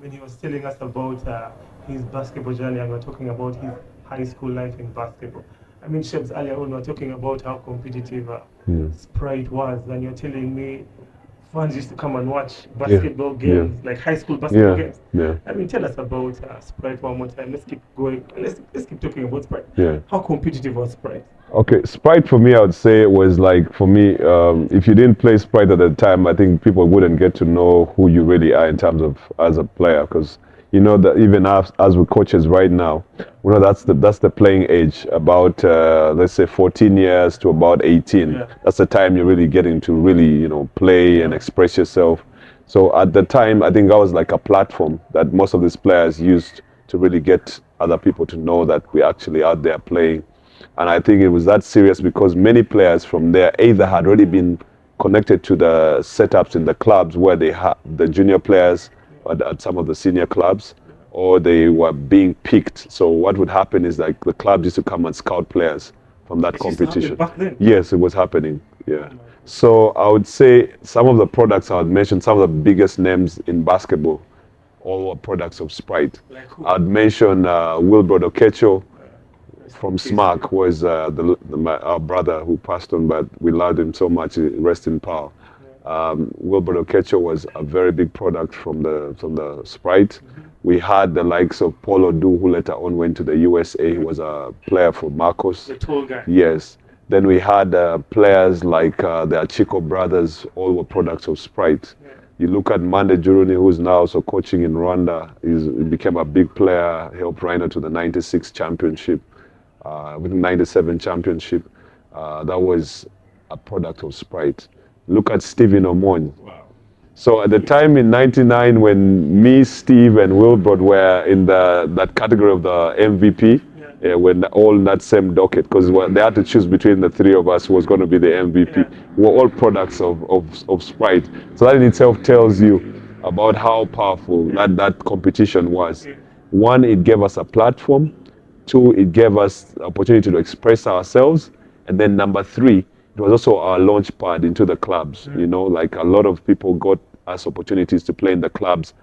mean, he was telling us about his basketball journey, and we're talking about his high school life in basketball. I mean, Shebs, earlier on, we're talking about how competitive Sprite was, and you're telling me fans used to come and watch basketball games, like high school basketball games. Yeah. I mean, tell us about Sprite one more time. Let's keep going. Let's keep talking about Sprite. Yeah. How competitive was Sprite? Okay, Sprite for me, I would say was like, for me, if you didn't play Sprite at the time, I think people wouldn't get to know who you really are in terms of as a player, because you know that even as we're coaches right now, you know that's the playing age, about let's say 14 years to about 18. Yeah. That's the time you're really getting to really play and express yourself. So at the time, I think that was like a platform that most of these players used to really get other people to know that we're actually out there playing. And I think it was that serious because many players from there either had already been connected to the setups in the clubs where they had the junior players at some of the senior clubs, or they were being picked. So what would happen is like the clubs used to come and scout players from that competition. Back then? Yes, it was happening. Yeah. So I would say some of the products I would mention, some of the biggest names in basketball, all were products of Sprite. Like who? I'd mention Wilbert Okecho from SMAC, was our brother who passed on, but we loved him so much. Rest in power. Wilbert Okecho was a very big product from the Sprite. We had the likes of Paul Odu, who later on went to the USA. He was a player for Marcos. The tall guy. Yes. Then we had players like the Achiko brothers, all were products of Sprite. Yeah. You look at Mande Juruni, who's now also coaching in Rwanda. He became a big player, helped Rhino to the 96 championship, with the 97 championship. That was a product of Sprite. Look at Stephen Omon. Wow. So at the time in '99, when me, Steve, and Wilbert were in that category of the MVP, we're all in that same docket, because they had to choose between the three of us who was going to be the MVP. Yeah. We're all products of Sprite. So that in itself tells you about how powerful that competition was. Yeah. One, it gave us a platform. Two, it gave us the opportunity to express ourselves. And then number three, it was also our launch pad into the clubs. Like a lot of people got us opportunities to play in the clubs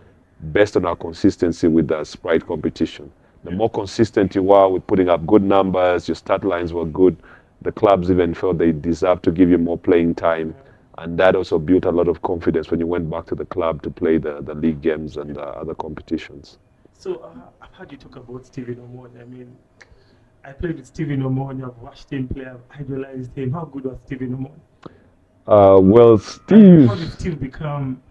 based on our consistency with the Sprite competition. The more consistent you are with putting up good numbers, your stat lines were good, the clubs even felt they deserved to give you more playing time. And that also built a lot of confidence when you went back to the club to play the league games and other competitions. So I've heard you talk about Stephen Omon. I mean, I played with Stephen Omon. I've watched him play. I've idolized him. How good was Stephen Omon? Well, Steve... How did Steve become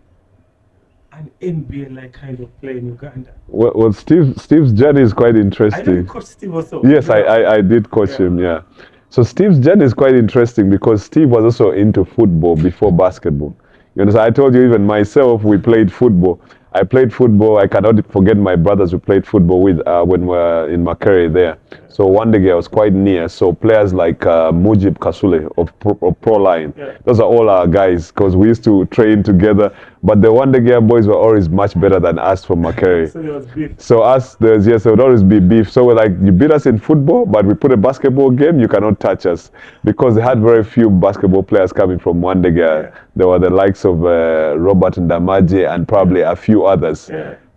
an NBA-like kind of player in Uganda? Well, Steve's journey is quite interesting. I know you coached Steve also. Yes, I did coach him, yeah. So Steve's journey is quite interesting because Steve was also into football before basketball. You understand? I told you, even myself, we played football. I played football. I cannot forget my brothers who played football with when we were in Makerere there. So one day I was quite near. So players like Mujib Kasule of Pro Line, those are all our guys, because we used to train together. But the one day boys were always much better than us from Makerere. So there was beef. So there would always be beef. So we're like, you beat us in football, but we put a basketball game, you cannot touch us, because they had very few basketball players coming from Wandega. There were the likes of Robert Ndamaje and probably a few others.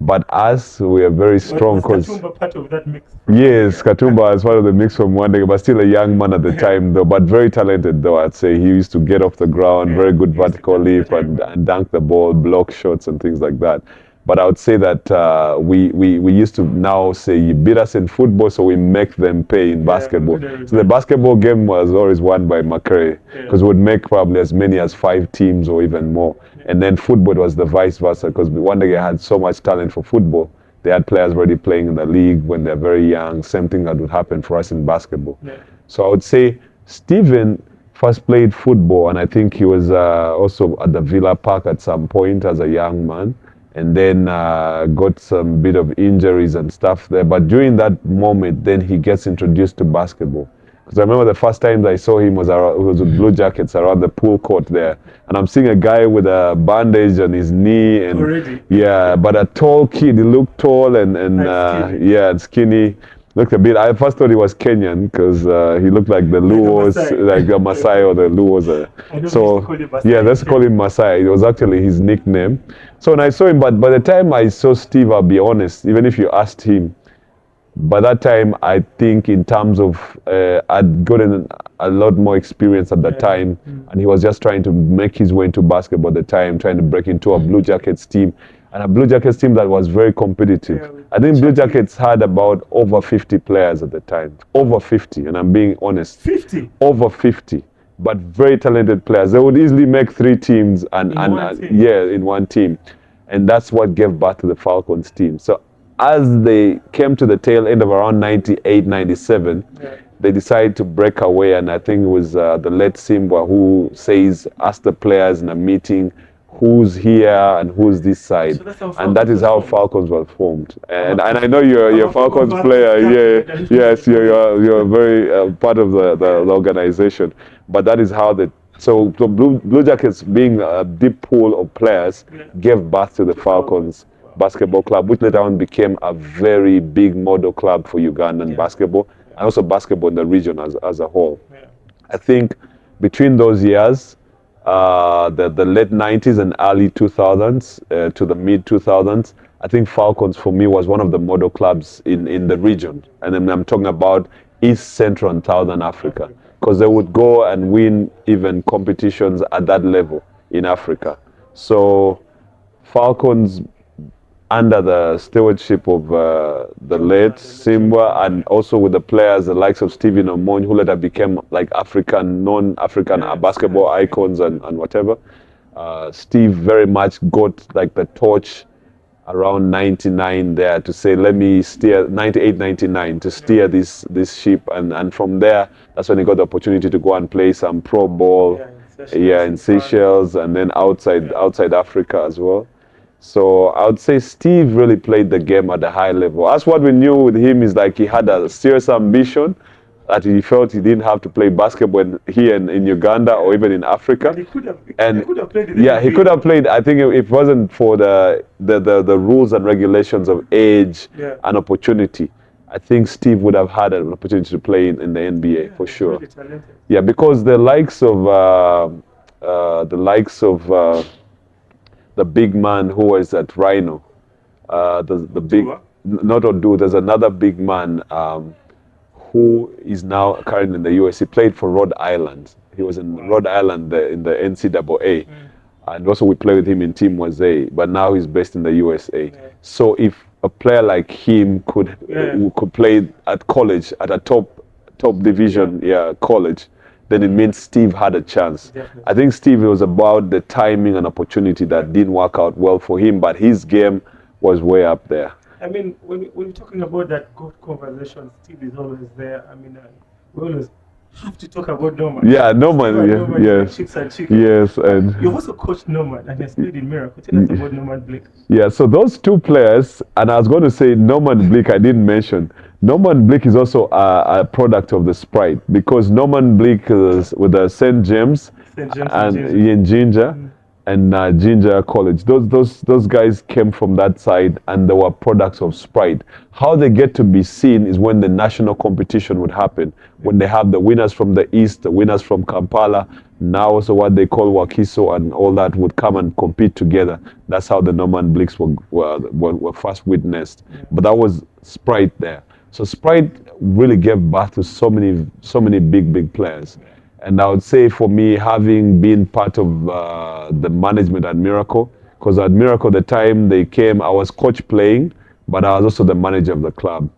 But us, we are very strong. Was Katumba part of that mix? Yes, Katumba is part of the mix from Wandega, but still a young man at the time, though, but very talented, though, I'd say. He used to get off the ground, very good vertical leap and dunk the ball, block shots and things like that. But I would say that we used to now say, you beat us in football, so we make them pay in basketball. So the basketball game was always won by Makerere, because we would make probably as many as 5 teams or even more. And then football was the vice versa, because one day I had so much talent for football. They had players already playing in the league when they're very young. Same thing that would happen for us in basketball. So I would say Stephen first played football, and I think he was also at the Villa Park at some point as a young man, and then got some bit of injuries and stuff there. But during that moment, then he gets introduced to basketball. Because I remember the first time that I saw him was with Blue Jackets around the pool court there. And I'm seeing a guy with a bandage on his knee. And already? Yeah, but a tall kid. He looked tall and skinny. skinny. Looked a bit. I first thought he was Kenyan because he looked like the Luos, like the Maasai or the Luos. So yeah, let's call him Maasai. It was actually his nickname. So when I saw him, but by the time I saw Steve, I'll be honest. Even if you asked him, by that time, I think in terms of I'd gotten a lot more experience at the time, and he was just trying to make his way into basketball at the time, trying to break into a Blue Jackets team, and a Blue Jackets team that was very competitive. I think Blue Jackets had about over 50 players at the time, over 50, and I'm being honest. 50? Over 50, but very talented players. They would easily make 3 teams and in one team, and that's what gave birth to the Falcons team. So as they came to the tail end of around 98, 97, they decided to break away, and I think it was the late Simba who asked the players in a meeting, who's here and who's this side, and that is how Falcons were formed. And I know you're a Falcons player. Yes, you're very part of the organization. But that is how so the Blue Jackets, being a deep pool of players, gave birth to the Falcons Basketball Club, which later on became a very big model club for Ugandan basketball and also basketball in the region as a whole. I think between those years, the late 90s and early 2000s to the mid 2000s, I think Falcons for me was one of the model clubs in the region. And then I'm talking about East, Central and Southern Africa, because they would go and win even competitions at that level in Africa. So Falcons, under the stewardship of the late Simba, and also with the players the likes of Stephen Omony, who later became like non-African basketball icons and whatever. Steve very much got like the torch around 99 there to say, let me steer, 98, 99, to steer this ship. And from there, that's when he got the opportunity to go and play some pro ball in Seychelles and then outside Africa as well. So I would say Steve really played the game at a high level. That's what we knew with him, is like he had a serious ambition that he felt he didn't have to play basketball here in Uganda or even in Africa. He could have played. He could have played. I think if it wasn't for the rules and regulations of age and opportunity, I think Steve would have had an opportunity to play in the NBA for sure. Really yeah, because the likes of the big man who was at Rhino, the big, not Odu, there's another big man who is now currently in the US. He played for Rhode Island. He was in Rhode Island in the NCAA. And also we played with him in Team Wazee, but now he's based in the USA. So if a player like him could play at college, at a top division college, then it means Steve had a chance. Definitely. I think Steve, it was about the timing and opportunity that didn't work out well for him, but his game was way up there. I mean, when we're talking about that good conversation, Steve is always there. I mean, we always have to talk about Norman. Yeah, Norman, yes. Chicks and chicken. Yes, and you've also coached Norman and has played in Miracle. Tell us about Norman Blake. Yeah, so those two players, and I was going to say Norman Blake, I didn't mention. Norman Blake is also a product of the Sprite, because Norman Blake is with the St. James and in Ginger and Ginger College. Those guys came from that side, and they were products of Sprite. How they get to be seen is when the national competition would happen, when they have the winners from the East, the winners from Kampala, now also what they call Wakiso and all that would come and compete together. That's how the Norman Blakes were first witnessed. But that was Sprite there. So Sprite really gave birth to so many big players. And I would say for me, having been part of the management at Miracle, because at Miracle the time they came, I was coach playing, but I was also the manager of the club.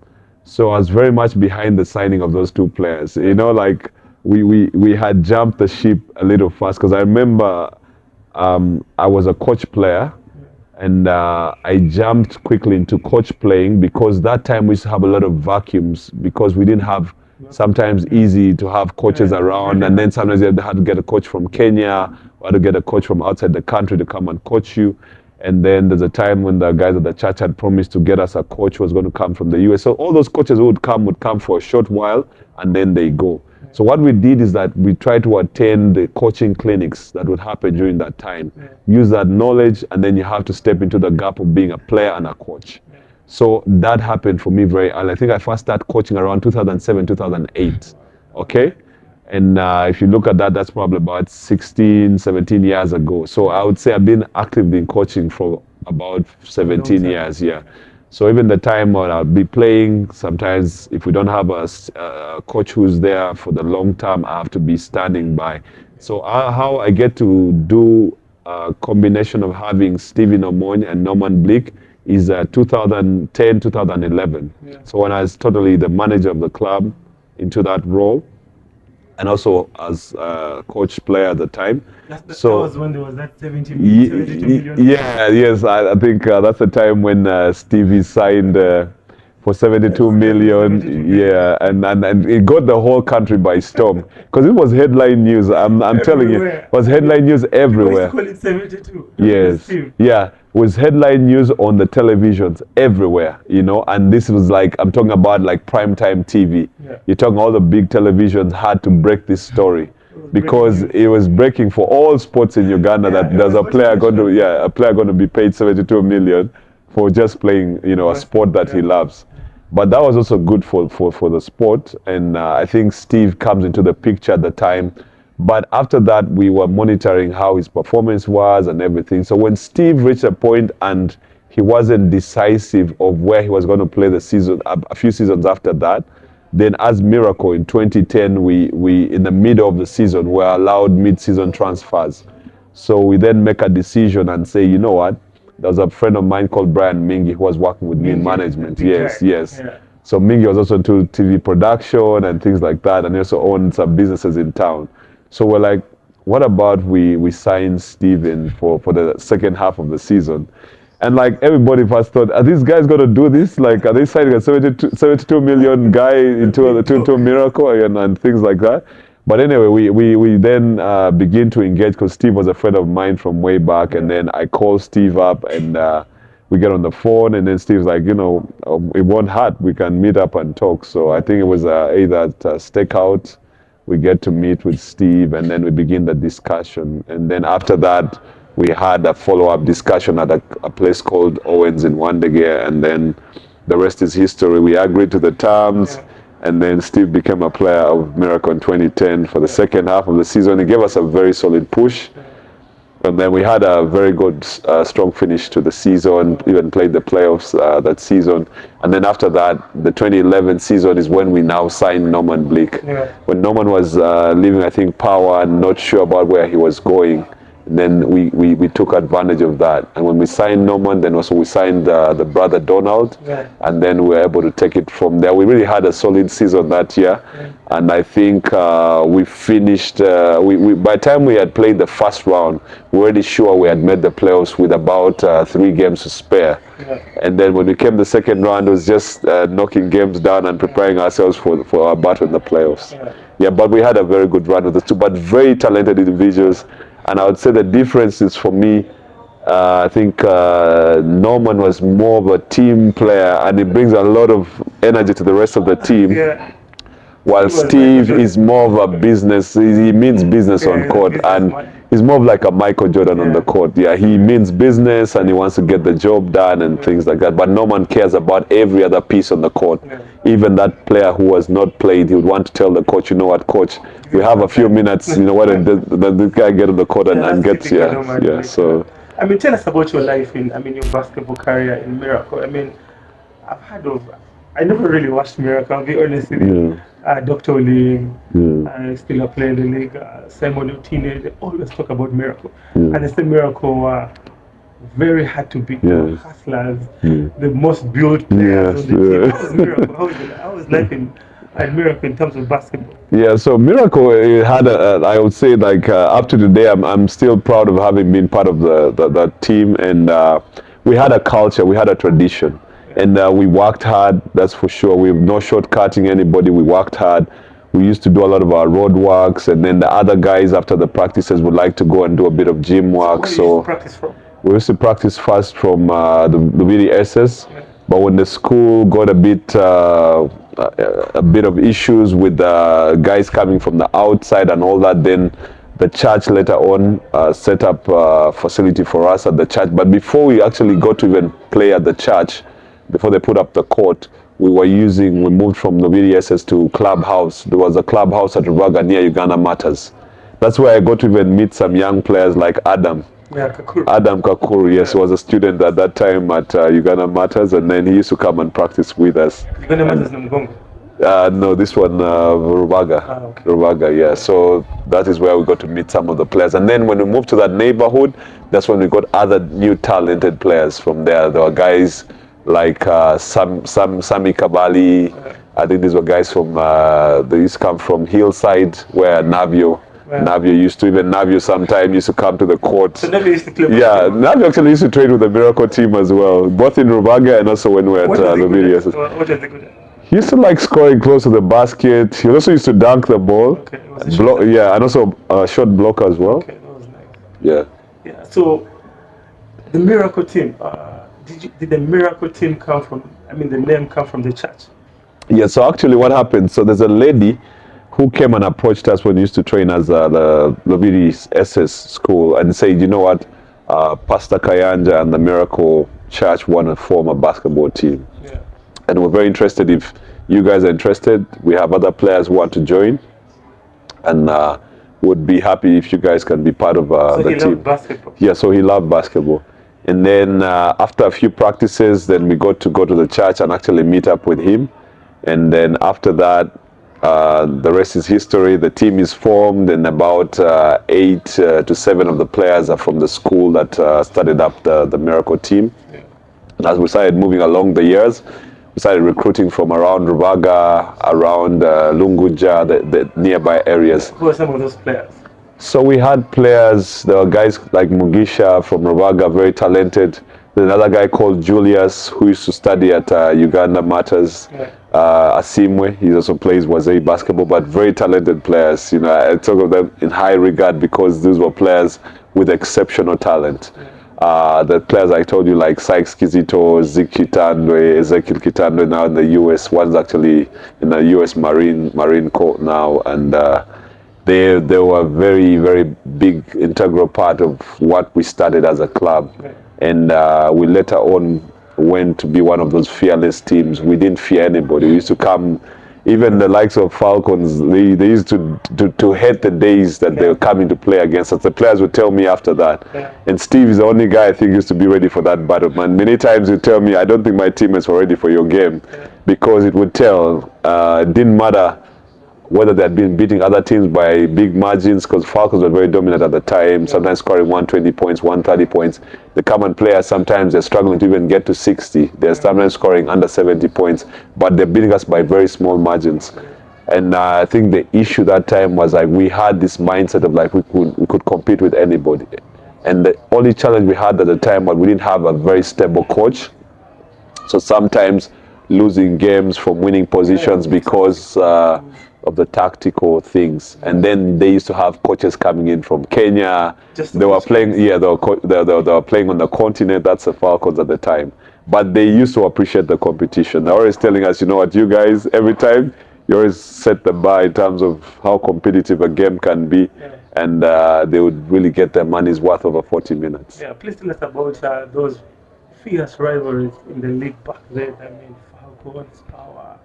So I was very much behind the signing of those two players. You know, like we had jumped the ship a little fast, because I remember I was a coach player. And I jumped quickly into coach playing, because that time we used to have a lot of vacuums, because we didn't have sometimes easy to have coaches around, and then sometimes you had to get a coach from Kenya or to get a coach from outside the country to come and coach you. And then there's a time when the guys at the church had promised to get us a coach who was going to come from the US. So all those coaches who would come for a short while, and then they go. So what we did is that we tried to attend the coaching clinics that would happen during that time, use that knowledge, and then you have to step into the gap of being a player and a coach. So that happened for me very early. I think I first started coaching around 2007, 2008. Okay? And if you look at that, that's probably about 16, 17 years ago. So I would say I've been actively in coaching for about 17 years, yeah. So even the time when I'll be playing, sometimes if we don't have a coach who's there for the long term, I have to be standing by. So how I get to do a combination of having Stephen Omony and Norman Bleak is 2010, 2011. Yeah. So when I was totally the manager of the club into that role, and also as a coach player at the time. That was when there was that 72 million. Yeah, yes, I think that's the time when Stevie signed for 72 million. Yeah, and it got the whole country by storm because it was headline news. I'm telling you, it was headline news everywhere. Call it 72. Yes, yeah, it was headline news on the televisions everywhere, you know, and this was like, I'm talking about like primetime TV. Yeah. You're talking all the big televisions had to break this story because it was breaking for all sports in Uganda that there's a player going to be paid 72 million for just playing, you know, a sport that he loves. But that was also good for the sport, and I think Steve comes into the picture at the time. But after that, we were monitoring how his performance was and everything. So when Steve reached a point and he wasn't decisive of where he was going to play the season, a few seasons after that, then as miracle in 2010, we in the middle of the season were allowed mid-season transfers. So we then make a decision and say, you know what? There was a friend of mine called Brian Mingi who was working with me in management. Yes. Yeah. So Mingi was also into TV production and things like that, and he also owned some businesses in town. So we're like, what about we sign Steven for the second half of the season? And like everybody first thought, are these guys going to do this? Like, are they signing a 72 million guy into a miracle and things like that? But anyway, we then begin to engage because Steve was a friend of mine from way back. And then I call Steve up and we get on the phone. And then Steve's like, you know, it won't hurt. We can meet up and talk. So I think it was either at Stakeout. We get to meet with Steve and then we begin the discussion. And then after that, we had a follow-up discussion at a place called Owens in Wandegea, and then the rest is history. We agreed to the terms, and then Steve became a player of Miracle in 2010 for the second half of the season. He gave us a very solid push, and then we had a very good, strong finish to the season, even played the playoffs that season. And then after that, the 2011 season is when we now signed Norman Bleak. Yeah. When Norman was leaving, I think, Power and not sure about where he was going, then we took advantage of that. And when we signed Norman, then also we signed the brother Donald, and then we were able to take it from there. We really had a solid season that year, and I think we finished, by the time we had played the first round, we were already sure we had made the playoffs with about 3 games to spare. And then when we came the second round, it was just knocking games down and preparing ourselves for our battle in the playoffs. Yeah, but we had a very good run with the two, but very talented individuals. And I would say the difference is for me, I think Norman was more of a team player and he brings a lot of energy to the rest of the team. Yeah. While Steve is more of a business, he means business on court, and he's more of like a Michael Jordan on the court. Yeah, he means business and he wants to get the job done and things like that. But Norman cares about every other piece on the court. Even that player who has not played, he would want to tell the coach, you know what, coach, we have a few minutes, you know what, the guy get on the court and gets, so. I mean, tell us about your life your basketball career in Miracle. I mean, I never really watched Miracle, I'll be honest with you. Dr. Oling, still playing the league, Simon Otine, they always talk about Miracle. And they say Miracle very hard to beat, hustlers, the most built players on the team. How was Miracle? How was life at Miracle in terms of basketball? Yeah, so Miracle, it had I would say like up to today, I'm still proud of having been part of the team, and we had a culture, we had a tradition. And we worked hard, that's for sure. We have no shortcutting anybody. We worked hard. We used to do a lot of our road works, and then the other guys after the practices would like to go and do a bit of gym work. Where do you practice from? We used to practice first from the VDSs, but when the school got a bit of issues with the guys coming from the outside and all that, then the church later on set up a facility for us at the church. But before we actually got to even play at the church, before they put up the court, we moved from Novidi SS to Clubhouse. There was a clubhouse at Rubaga near Uganda Matters. That's where I got to even meet some young players like Adam. Yeah, Kakuru. Adam Kakuru, yes, was a student at that time at Uganda Matters, and then he used to come and practice with us. Uganda Matters na Mgongo? No, this one, Rubaga. Okay. Rubaga, yeah. So that is where we got to meet some of the players. And then when we moved to that neighborhood, that's when we got other new talented players from there. There were guys like Sami Kabali. I think these were guys from, they used to come from Hillside, where Navio used to, even Navio sometime used to come to the court. So Navio used to play. Yeah, Navio actually used to train with the Miracle team as well, both in Rubaga and also when we were at Novidi. What is the good at? He used to like scoring close to the basket. He also used to dunk the ball. Okay, it was a Yeah, and also a shot blocker as well. Okay, that was nice. Yeah. Yeah, so the Miracle team, did the Miracle team come from, I mean, the name come from the church? Yeah, so actually what happened, so there's a lady who came and approached us when we used to train as the Lovidi SS school and said, you know what, Pastor Kayanja and the Miracle Church want to form a basketball team. Yeah. And we're very interested. If you guys are interested, we have other players who want to join, and would be happy if you guys can be part of So the he team. loved basketball. Yeah, so he loved basketball. And then after a few practices, then we got to go to the church and actually meet up with him. And then after that, the rest is history. The team is formed, and about 8 to 7 of the players are from the school that started up the Miracle team. Yeah. And as we started moving along the years, we started recruiting from around Rubaga, around Lunguja, the nearby areas. Who are some of those players? So we had players, there were guys like Mugisha from Rubaga, very talented. There's another guy called Julius who used to study at Uganda Matters. Yeah. Asimwe, he also plays Wazee basketball, but very talented players. You know, I talk of them in high regard because these were players with exceptional talent. Yeah. The players I told you, like Sykes Kizito, Zik Kitandwe, Ezekiel Kitandwe, now in the US. One's actually in the US Marine Corps now, and they were a very, very big integral part of what we started as a club. Yeah. And we later on went to be one of those fearless teams. We didn't fear anybody. We used to come, even the likes of Falcons, they used to hate the days that they were coming to play against us. The players would tell me after that. Yeah. And Steve is the only guy I think used to be ready for that battle. Man, many times he'd tell me, I don't think my teammates were ready for your game. Yeah. Because it would tell, it didn't matter whether they had been beating other teams by big margins, because Falcons were very dominant at the time, sometimes scoring 120 points, 130 points. The common players, sometimes they're struggling to even get to 60. They're sometimes scoring under 70 points, but they're beating us by very small margins. And I think the issue that time was like we had this mindset of like we could compete with anybody. And the only challenge we had at the time was we didn't have a very stable coach. So sometimes losing games from winning positions because of the tactical things. And then they used to have coaches coming in from Kenya. They were playing, they were playing on the continent. That's the Falcons at the time. But they used to appreciate the competition. They're always telling us, you know what, you guys, every time, you always set the bar in terms of how competitive a game can be. Yeah. And they would really get their money's worth over 40 minutes. Yeah, please tell us about those fierce rivalries in the league back then. I mean, Falcons, Power,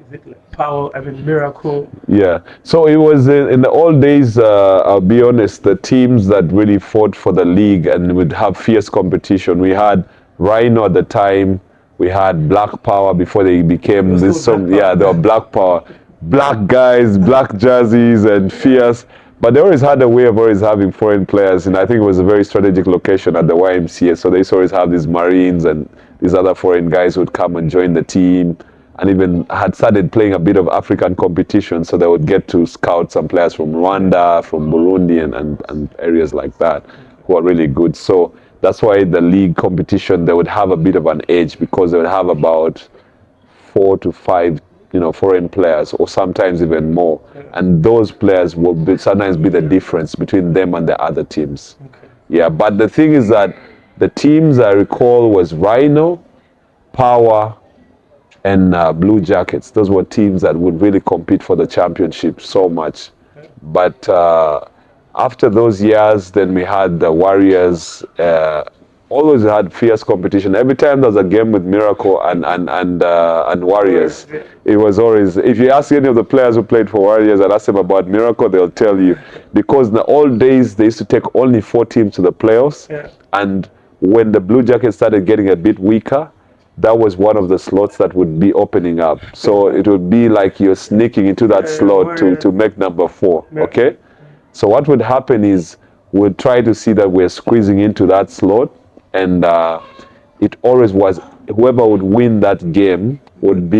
is it like Power, I mean, Miracle? Yeah, so it was in the old days, I'll be honest, the teams that really fought for the league and would have fierce competition. We had Rhino at the time, we had Black Power before they became this song. Yeah, they were Black Power. Black guys, black jerseys and fierce. But they always had a way of always having foreign players, and I think it was a very strategic location at the YMCA. So they used to always have these Marines and these other foreign guys who would come and join the team, and even had started playing a bit of African competition. So they would get to scout some players from Rwanda, from Burundi, and areas like that who are really good. So that's why the league competition, they would have a bit of an edge because they would have about 4 to 5 foreign players, or sometimes even more. And those players will sometimes be the difference between them and the other teams. Okay. Yeah, but the thing is that the teams I recall was Rhino, Power, and Blue Jackets. Those were teams that would really compete for the championship so much. Okay. But after those years, then we had the Warriors, always had fierce competition. Every time there was a game with Miracle and Warriors, it was always, if you ask any of the players who played for Warriors and ask them about Miracle, they'll tell you, because in the old days they used to take only 4 teams to the playoffs, and when the Blue Jackets started getting a bit weaker, that was one of the slots that would be opening up. So it would be like you're sneaking into that slot to make number 4, okay? So what would happen is we'd try to see that we're squeezing into that slot, and it always was whoever would win that game would be